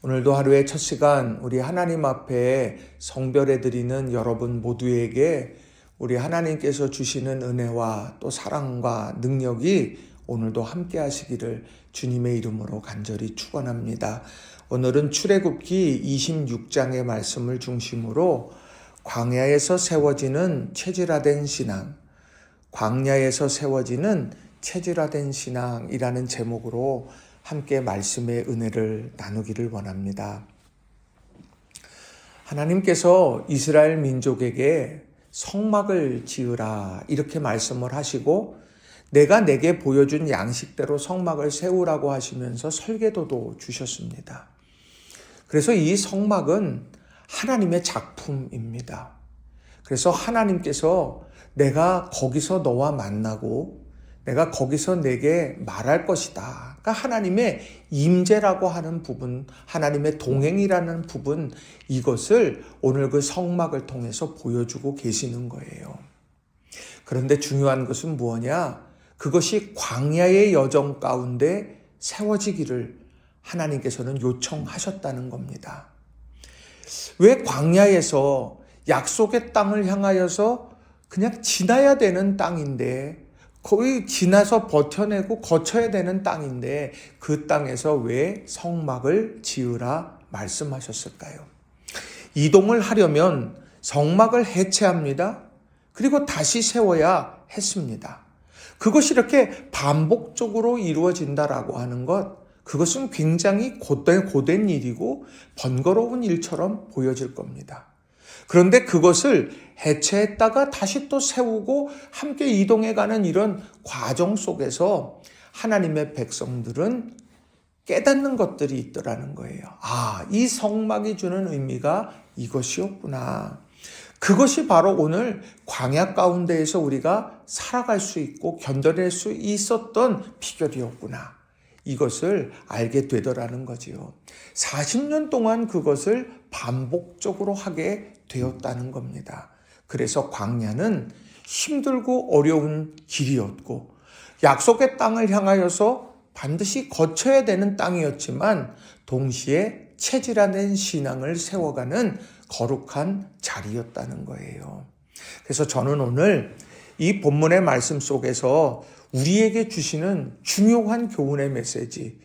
오늘도 하루의 첫 시간 우리 하나님 앞에 성별해 드리는 여러분 모두에게 우리 하나님께서 주시는 은혜와 또 사랑과 능력이 오늘도 함께 하시기를 주님의 이름으로 간절히 축원합니다. 오늘은 출애굽기 26장의 말씀을 중심으로 광야에서 세워지는 체질화된 신앙, 광야에서 세워지는 체질화된 신앙이라는 제목으로 함께 말씀의 은혜를 나누기를 원합니다. 하나님께서 이스라엘 민족에게 성막을 지으라 이렇게 말씀을 하시고 내가 내게 보여준 양식대로 성막을 세우라고 하시면서 설계도도 주셨습니다. 그래서 이 성막은 하나님의 작품입니다. 그래서 하나님께서 내가 거기서 너와 만나고 내가 거기서 내게 말할 것이다. 그러니까 하나님의 임재라고 하는 부분, 하나님의 동행이라는 부분, 이것을 오늘 그 성막을 통해서 보여주고 계시는 거예요. 그런데 중요한 것은 무엇이냐? 그것이 광야의 여정 가운데 세워지기를 하나님께서는 요청하셨다는 겁니다. 왜 광야에서 약속의 땅을 향하여서 그냥 지나야 되는 땅인데 거의 지나서 버텨내고 거쳐야 되는 땅인데 그 땅에서 왜 성막을 지으라 말씀하셨을까요? 이동을 하려면 성막을 해체합니다. 그리고 다시 세워야 했습니다. 그것이 이렇게 반복적으로 이루어진다라고 하는 것, 그것은 굉장히 고된 일이고 번거로운 일처럼 보여질 겁니다. 그런데 그것을 해체했다가 다시 또 세우고 함께 이동해가는 이런 과정 속에서 하나님의 백성들은 깨닫는 것들이 있더라는 거예요. 아, 이 성막이 주는 의미가 이것이었구나. 그것이 바로 오늘 광야 가운데에서 우리가 살아갈 수 있고 견뎌낼 수 있었던 비결이었구나. 이것을 알게 되더라는 거지요. 40년 동안 그것을 반복적으로 하게 되었다는 겁니다. 그래서 광야는 힘들고 어려운 길이었고 약속의 땅을 향하여서 반드시 거쳐야 되는 땅이었지만 동시에 체질화된 신앙을 세워가는 거룩한 자리였다는 거예요. 그래서 저는 오늘 이 본문의 말씀 속에서 우리에게 주시는 중요한 교훈의 메시지,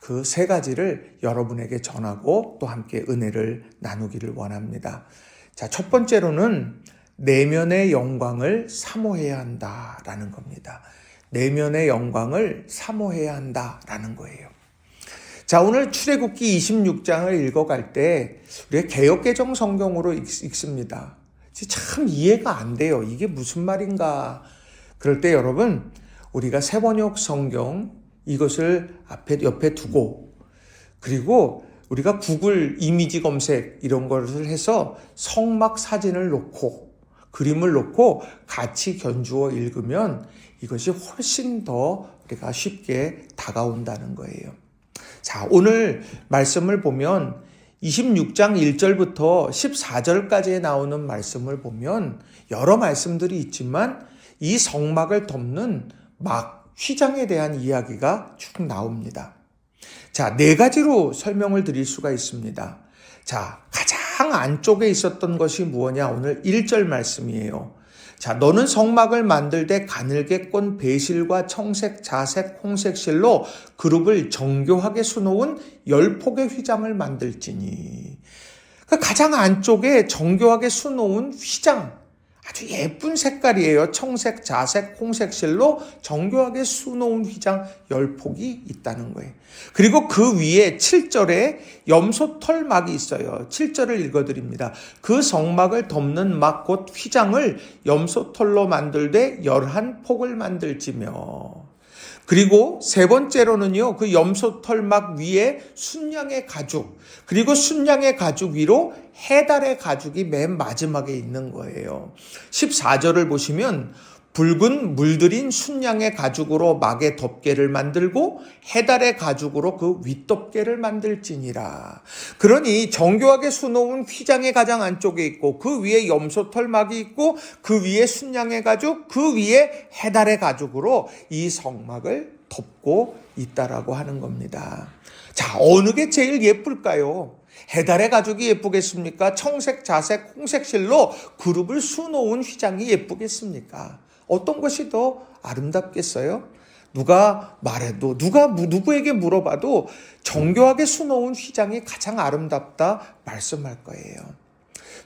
그 세 가지를 여러분에게 전하고 또 함께 은혜를 나누기를 원합니다. 자, 첫 번째로는 내면의 영광을 사모해야 한다라는 겁니다. 내면의 영광을 사모해야 한다라는 거예요. 자, 오늘 출애굽기 26장을 읽어갈 때 우리가 개역개정 성경으로 읽습니다. 참 이해가 안 돼요. 이게 무슨 말인가? 그럴 때 여러분, 우리가 세번역 성경 이것을 옆에 두고 그리고 우리가 구글 이미지 검색 이런 것을 해서 성막 사진을 놓고 그림을 놓고 같이 견주어 읽으면 이것이 훨씬 더 우리가 쉽게 다가온다는 거예요. 자, 오늘 말씀을 보면 26장 1절부터 14절까지에 나오는 말씀을 보면 여러 말씀들이 있지만 이 성막을 덮는 휘장에 대한 이야기가 쭉 나옵니다. 자, 네 가지로 설명을 드릴 수가 있습니다. 자, 가장 안쪽에 있었던 것이 무엇냐? 오늘 1절 말씀이에요. 자, 너는 성막을 만들되 가늘게 꼰 배실과 청색, 자색, 홍색 실로 그룹을 정교하게 수놓은 10폭의 휘장을 만들지니. 그러니까 가장 안쪽에 정교하게 수놓은 휘장, 아주 예쁜 색깔이에요. 청색, 자색, 홍색 실로 정교하게 수놓은 휘장 10폭이 있다는 거예요. 그리고 그 위에 7절에 염소털 막이 있어요. 7절을 읽어드립니다. 그 성막을 덮는 막 곧 휘장을 염소털로 만들되 11폭을 만들지며. 그리고 세 번째로는요, 그 염소털 막 위에 순양의 가죽, 그리고 순양의 가죽 위로 해달의 가죽이 맨 마지막에 있는 거예요. 14절을 보시면 붉은 물들인 순양의 가죽으로 막의 덮개를 만들고 해달의 가죽으로 그 윗덮개를 만들지니라. 그러니 정교하게 수놓은 휘장의 가장 안쪽에 있고 그 위에 염소털 막이 있고 그 위에 순양의 가죽, 그 위에 해달의 가죽으로 이 성막을 덮고 있다라고 하는 겁니다. 자, 어느 게 제일 예쁠까요? 해달의 가죽이 예쁘겠습니까? 청색, 자색, 홍색 실로 그룹을 수놓은 휘장이 예쁘겠습니까? 어떤 것이 더 아름답겠어요? 누가 말해도, 누구에게 물어봐도 정교하게 수놓은 휘장이 가장 아름답다 말씀할 거예요.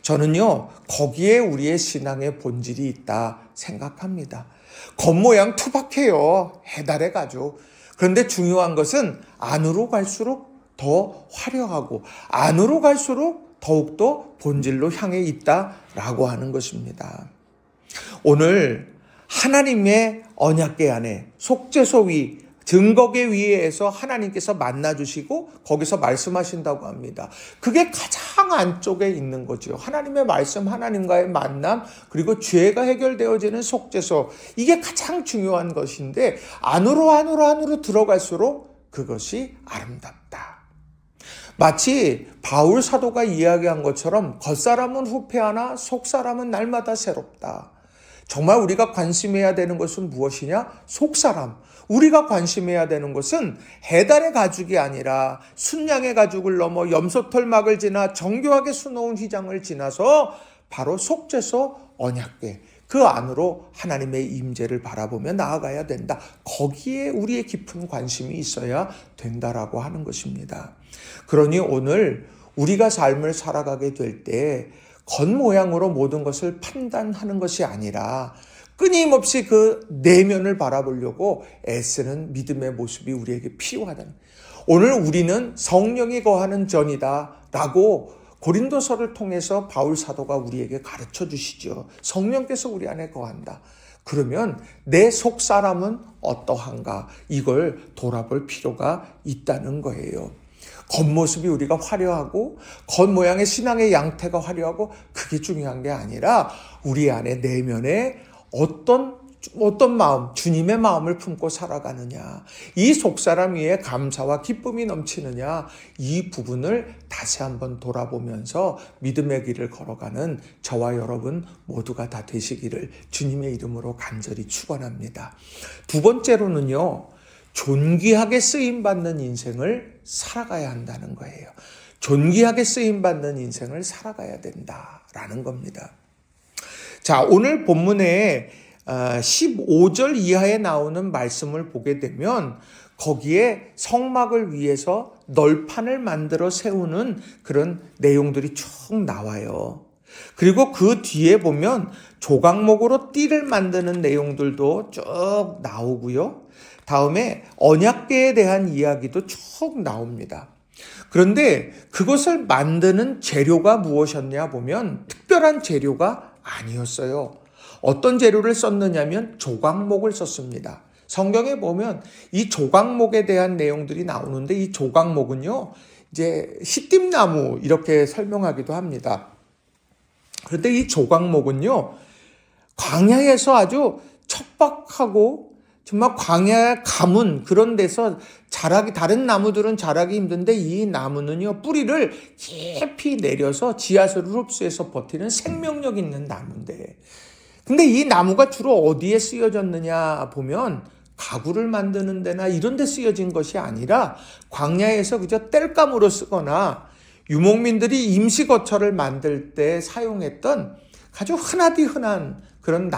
저는요, 거기에 우리의 신앙의 본질이 있다 생각합니다. 겉모양 투박해요. 해달의 가죽. 그런데 중요한 것은 안으로 갈수록 더 화려하고 안으로 갈수록 더욱더 본질로 향해 있다라고 하는 것입니다. 오늘 하나님의 언약궤 안에 속죄소 위, 증거궤 위에서 하나님께서 만나주시고 거기서 말씀하신다고 합니다. 그게 가장 안쪽에 있는 거죠. 하나님의 말씀, 하나님과의 만남, 그리고 죄가 해결되어지는 속죄소. 이게 가장 중요한 것인데 안으로 들어갈수록 그것이 아름답다. 마치 바울 사도가 이야기한 것처럼 겉사람은 후패하나 속사람은 날마다 새롭다. 정말 우리가 관심해야 되는 것은 무엇이냐? 속사람. 우리가 관심해야 되는 것은 해달의 가죽이 아니라 순양의 가죽을 넘어 염소털막을 지나 정교하게 수놓은 휘장을 지나서 바로 속죄소 언약궤. 그 안으로 하나님의 임재를 바라보며 나아가야 된다. 거기에 우리의 깊은 관심이 있어야 된다라고 하는 것입니다. 그러니 오늘 우리가 삶을 살아가게 될 때 겉모양으로 모든 것을 판단하는 것이 아니라 끊임없이 그 내면을 바라보려고 애쓰는 믿음의 모습이 우리에게 필요하다는. 오늘 우리는 성령이 거하는 전이다라고 고린도서를 통해서 바울 사도가 우리에게 가르쳐 주시죠. 성령께서 우리 안에 거한다. 그러면 내 속사람은 어떠한가? 이걸 돌아볼 필요가 있다는 거예요. 겉모습이 우리가 화려하고 겉모양의 신앙의 양태가 화려하고 그게 중요한 게 아니라 우리 안에 내면에 어떤 마음, 주님의 마음을 품고 살아가느냐, 이 속사람 위에 감사와 기쁨이 넘치느냐, 이 부분을 다시 한번 돌아보면서 믿음의 길을 걸어가는 저와 여러분 모두가 다 되시기를 주님의 이름으로 간절히 축원합니다. 두 번째로는요, 존귀하게 쓰임받는 인생을 살아가야 한다는 거예요. 존귀하게 쓰임받는 인생을 살아가야 된다라는 겁니다. 자, 오늘 본문에 15절 이하에 나오는 말씀을 보게 되면 거기에 성막을 위해서 널판을 만들어 세우는 그런 내용들이 쭉 나와요. 그리고 그 뒤에 보면 조각목으로 띠를 만드는 내용들도 쭉 나오고요. 다음에 언약궤에 대한 이야기도 쭉 나옵니다. 그런데 그것을 만드는 재료가 무엇이었냐 보면 특별한 재료가 아니었어요. 어떤 재료를 썼느냐면 조각목을 썼습니다. 성경에 보면 이 조각목에 대한 내용들이 나오는데 이 조각목은요, 이제 시띠나무 이렇게 설명하기도 합니다. 그런데 이 조각목은요, 광야에서 아주 척박하고 정말 광야의 가문 그런 데서 다른 나무들은 자라기 힘든데 이 나무는요, 뿌리를 깊이 내려서 지하수를 흡수해서 버티는 생명력 있는 나무인데, 근데 이 나무가 주로 어디에 쓰여졌느냐 보면 가구를 만드는 데나 이런 데 쓰여진 것이 아니라 광야에서 그저 땔감으로 쓰거나 유목민들이 임시거처를 만들 때 사용했던 아주 흔한 그런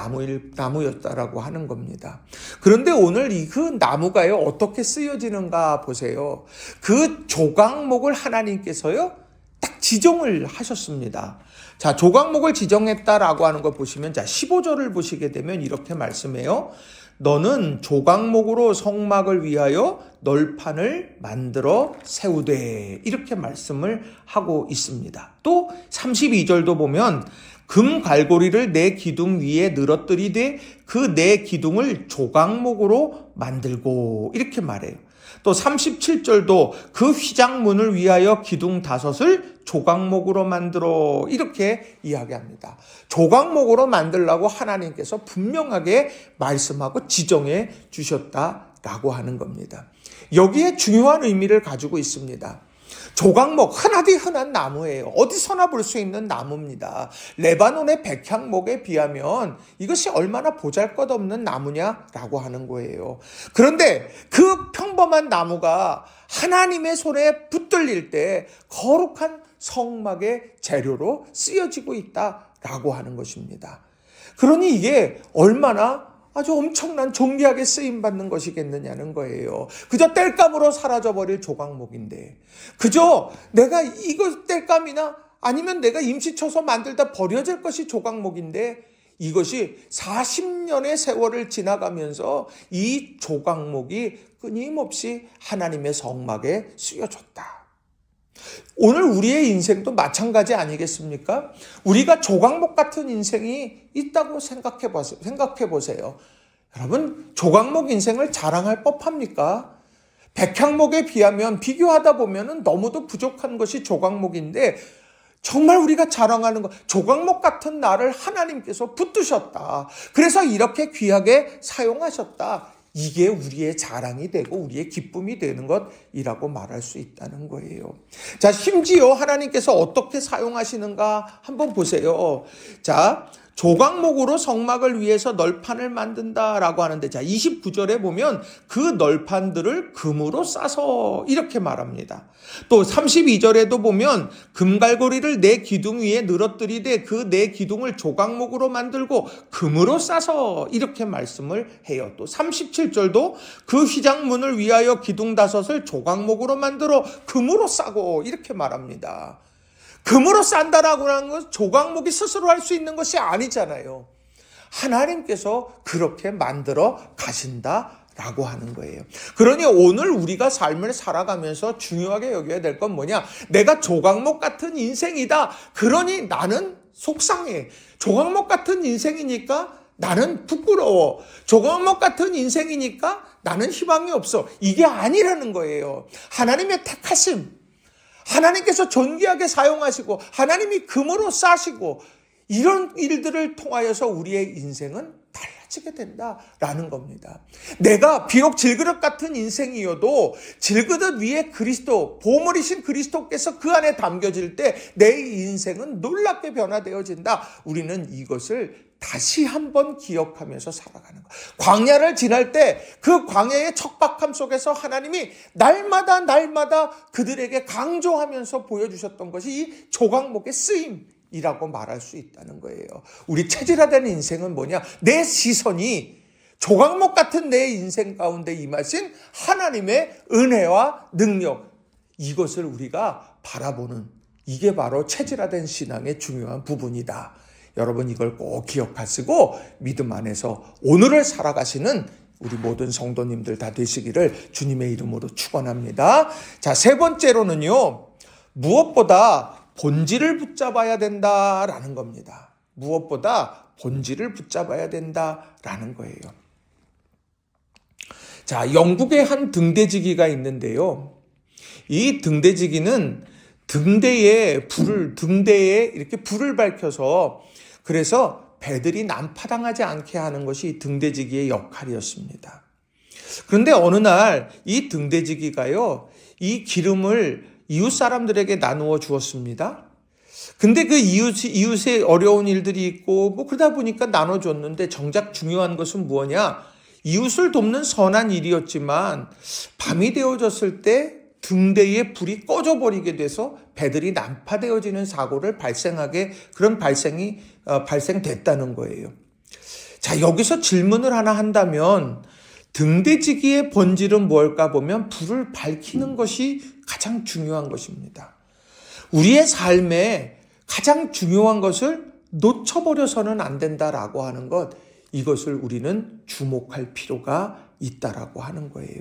나무였다라고 하는 겁니다. 그런데 오늘 그 나무가요, 어떻게 쓰여지는가 보세요. 그 조각목을 하나님께서요, 딱 지정을 하셨습니다. 자, 조각목을 지정했다라고 하는 거 보시면, 자, 15절을 보시게 되면 이렇게 말씀해요. 너는 조각목으로 성막을 위하여 널판을 만들어 세우되, 이렇게 말씀을 하고 있습니다. 또 32절도 보면 금 갈고리를 내 기둥 위에 늘어뜨리되 그 내 기둥을 조각목으로 만들고, 이렇게 말해요. 또 37절도 그 휘장문을 위하여 기둥 5을 조각목으로 만들어, 이렇게 이야기합니다. 조각목으로 만들라고 하나님께서 분명하게 말씀하고 지정해 주셨다라고 하는 겁니다. 여기에 중요한 의미를 가지고 있습니다. 조각목, 흔하디 흔한 나무예요. 어디서나 볼 수 있는 나무입니다. 레바논의 백향목에 비하면 이것이 얼마나 보잘것없는 나무냐라고 하는 거예요. 그런데 그 평범한 나무가 하나님의 손에 붙들릴 때 거룩한 성막의 재료로 쓰여지고 있다라고 하는 것입니다. 그러니 이게 얼마나 아주 엄청난 존귀하게 쓰임받는 것이겠느냐는 거예요. 그저 땔감으로 사라져버릴 조각목인데, 그저 내가 이거 땔감이나 아니면 내가 임시쳐서 만들다 버려질 것이 조각목인데, 이것이 40년의 세월을 지나가면서 이 조각목이 끊임없이 하나님의 성막에 쓰여졌다. 오늘 우리의 인생도 마찬가지 아니겠습니까? 우리가 조각목 같은 인생이 있다고 생각해 보세요. 여러분, 조각목 인생을 자랑할 법합니까? 백향목에 비교하다 보면 너무도 부족한 것이 조각목인데, 정말 우리가 자랑하는 것, 조각목 같은 나를 하나님께서 붙드셨다. 그래서 이렇게 귀하게 사용하셨다. 이게 우리의 자랑이 되고 우리의 기쁨이 되는 것이라고 말할 수 있다는 거예요. 자, 심지어 하나님께서 어떻게 사용하시는가 한번 보세요. 자, 조각목으로 성막을 위해서 널판을 만든다라고 하는데, 자, 29절에 보면 그 널판들을 금으로 싸서 이렇게 말합니다. 또 32절에도 보면 금갈고리를 내 기둥 위에 늘어뜨리되 그 내 기둥을 조각목으로 만들고 금으로 싸서 이렇게 말씀을 해요. 또 37절도 그 휘장문을 위하여 기둥 5을 조각목으로 만들어 금으로 싸고 이렇게 말합니다. 금으로 싼다라고 하는 건 조각목이 스스로 할 수 있는 것이 아니잖아요. 하나님께서 그렇게 만들어 가신다라고 하는 거예요. 그러니 오늘 우리가 삶을 살아가면서 중요하게 여겨야 될 건 뭐냐? 내가 조각목 같은 인생이다. 그러니 나는 속상해. 조각목 같은 인생이니까 나는 부끄러워. 조각목 같은 인생이니까 나는 희망이 없어. 이게 아니라는 거예요. 하나님의 택하심, 하나님께서 존귀하게 사용하시고 하나님이 금으로 싸시고 이런 일들을 통하여서 우리의 인생은 달라지게 된다라는 겁니다. 내가 비록 질그릇 같은 인생이어도 질그릇 위에 그리스도, 보물이신 그리스도께서 그 안에 담겨질 때 내 인생은 놀랍게 변화되어진다. 우리는 이것을 다시 한번 기억하면서 살아가는 것. 광야를 지날 때 그 광야의 척박함 속에서 하나님이 날마다 그들에게 강조하면서 보여주셨던 것이 이 조각목의 쓰임이라고 말할 수 있다는 거예요. 우리 체질화된 인생은 뭐냐? 내 시선이 조각목 같은 내 인생 가운데 임하신 하나님의 은혜와 능력, 이것을 우리가 바라보는, 이게 바로 체질화된 신앙의 중요한 부분이다. 여러분, 이걸 꼭 기억하시고 믿음 안에서 오늘을 살아가시는 우리 모든 성도님들 다 되시기를 주님의 이름으로 축원합니다. 자, 세 번째로는요, 무엇보다 본질을 붙잡아야 된다라는 겁니다. 무엇보다 본질을 붙잡아야 된다라는 거예요. 자, 영국의 한 등대지기가 있는데요. 이 등대지기는 등대에 이렇게 불을 밝혀서, 그래서 배들이 난파당하지 않게 하는 것이 등대지기의 역할이었습니다. 그런데 어느 날 이 등대지기가요, 이 기름을 이웃 사람들에게 나누어 주었습니다. 근데 그 이웃의 어려운 일들이 있고 그러다 보니까 나눠줬는데, 정작 중요한 것은 무엇이냐? 이웃을 돕는 선한 일이었지만 밤이 되어졌을 때 등대의 불이 꺼져버리게 돼서 배들이 난파되어지는 사고를 발생됐다는 거예요. 자, 여기서 질문을 하나 한다면 등대지기의 본질은 뭘까 보면 불을 밝히는 것이 가장 중요한 것입니다. 우리의 삶에 가장 중요한 것을 놓쳐버려서는 안 된다라고 하는 것, 이것을 우리는 주목할 필요가 있다라고 하는 거예요.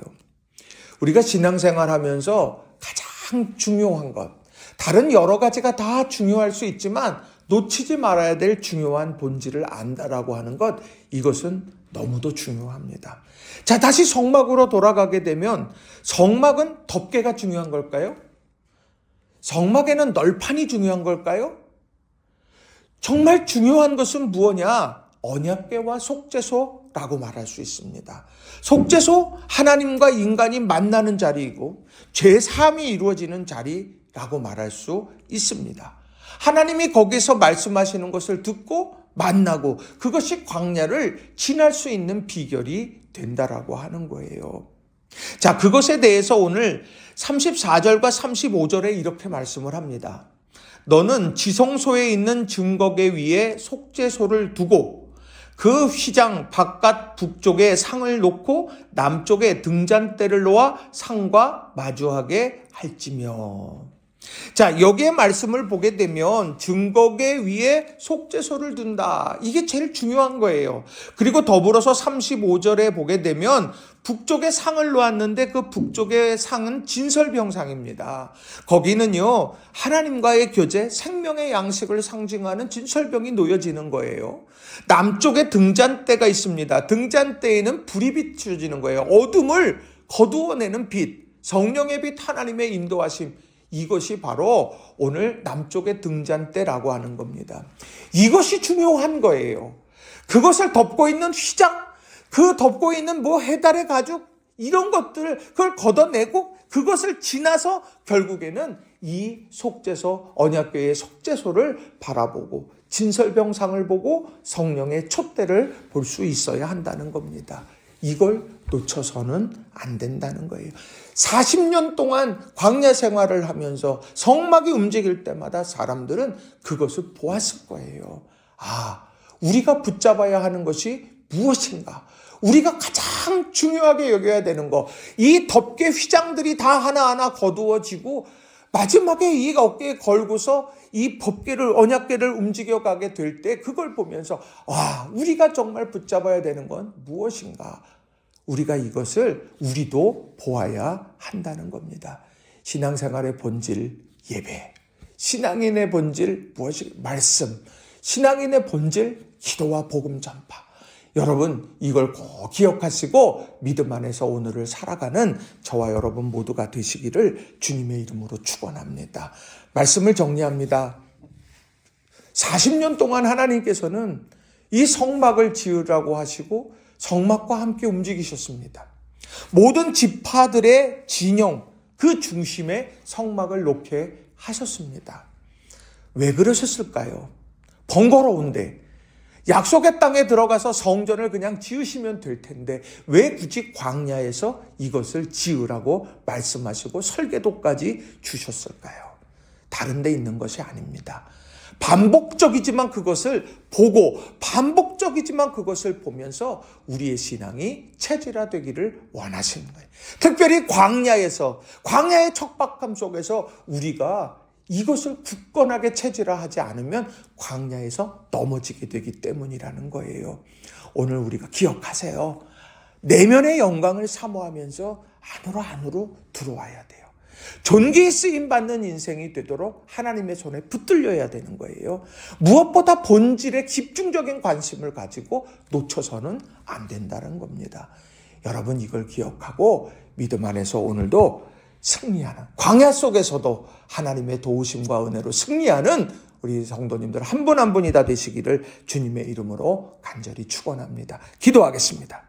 우리가 신앙생활하면서 가장 중요한 것, 다른 여러 가지가 다 중요할 수 있지만 놓치지 말아야 될 중요한 본질을 안다라고 하는 것, 이것은 너무도 중요합니다. 자, 다시 성막으로 돌아가게 되면 성막은 덮개가 중요한 걸까요? 성막에는 널판이 중요한 걸까요? 정말 중요한 것은 무엇이냐? 언약궤와 속죄소라고 말할 수 있습니다. 속죄소, 하나님과 인간이 만나는 자리이고 죄 사함이 이루어지는 자리, 라고 말할 수 있습니다. 하나님이 거기서 말씀하시는 것을 듣고 만나고 그것이 광야를 지날 수 있는 비결이 된다라고 하는 거예요. 자, 그것에 대해서 오늘 34절과 35절에 이렇게 말씀을 합니다. 너는 지성소에 있는 증거계 위에 속죄소를 두고 그 휘장 바깥 북쪽에 상을 놓고 남쪽에 등잔대를 놓아 상과 마주하게 할지며. 자, 여기에 말씀을 보게 되면 증거계 위에 속죄소를 둔다. 이게 제일 중요한 거예요. 그리고 더불어서 35절에 보게 되면 북쪽에 상을 놓았는데 그 북쪽의 상은 진설병상입니다. 거기는요, 하나님과의 교제, 생명의 양식을 상징하는 진설병이 놓여지는 거예요. 남쪽에 등잔대가 있습니다. 등잔대에는 불이 비춰지는 거예요. 어둠을 거두어내는 빛, 성령의 빛, 하나님의 인도하심. 이것이 바로 오늘 남쪽의 등잔대라고 하는 겁니다. 이것이 중요한 거예요. 그것을 덮고 있는 휘장, 그 덮고 있는 해달의 가죽, 이런 것들을 그걸 걷어내고 그것을 지나서 결국에는 이 속죄소, 언약궤의 속죄소를 바라보고 진설병상을 보고 성령의 촛대를 볼 수 있어야 한다는 겁니다. 이걸 놓쳐서는 안 된다는 거예요. 40년 동안 광야 생활을 하면서 성막이 움직일 때마다 사람들은 그것을 보았을 거예요. 아, 우리가 붙잡아야 하는 것이 무엇인가? 우리가 가장 중요하게 여겨야 되는 거, 이 덮개 휘장들이 다 하나하나 거두어지고 마지막에 이 어깨에 걸고서 이 법궤를, 언약궤를 움직여가게 될 때 그걸 보면서 우리가 정말 붙잡아야 되는 건 무엇인가? 우리가 이것을 우리도 보아야 한다는 겁니다. 신앙생활의 본질, 예배. 신앙인의 본질, 무엇이? 말씀. 신앙인의 본질, 기도와 복음 전파. 여러분, 이걸 꼭 기억하시고 믿음 안에서 오늘을 살아가는 저와 여러분 모두가 되시기를 주님의 이름으로 축원합니다. 말씀을 정리합니다. 40년 동안 하나님께서는 이 성막을 지으라고 하시고 성막과 함께 움직이셨습니다. 모든 지파들의 진영, 그 중심에 성막을 놓게 하셨습니다. 왜 그러셨을까요? 번거로운데, 약속의 땅에 들어가서 성전을 그냥 지으시면 될 텐데 왜 굳이 광야에서 이것을 지으라고 말씀하시고 설계도까지 주셨을까요? 다른 데 있는 것이 아닙니다. 반복적이지만 그것을 보고 반복적이지만 그것을 보면서 우리의 신앙이 체질화되기를 원하시는 거예요. 특별히 광야에서, 광야의 척박함 속에서 우리가 이것을 굳건하게 체질화하지 않으면 광야에서 넘어지게 되기 때문이라는 거예요. 오늘 우리가 기억하세요. 내면의 영광을 사모하면서 안으로 들어와야 돼요. 존귀에 쓰임받는 인생이 되도록 하나님의 손에 붙들려야 되는 거예요. 무엇보다 본질에 집중적인 관심을 가지고 놓쳐서는 안 된다는 겁니다. 여러분, 이걸 기억하고 믿음 안에서 오늘도 승리하는, 광야 속에서도 하나님의 도우심과 은혜로 승리하는 우리 성도님들 한 분 한 분이 다 되시기를 주님의 이름으로 간절히 축원합니다. 기도하겠습니다.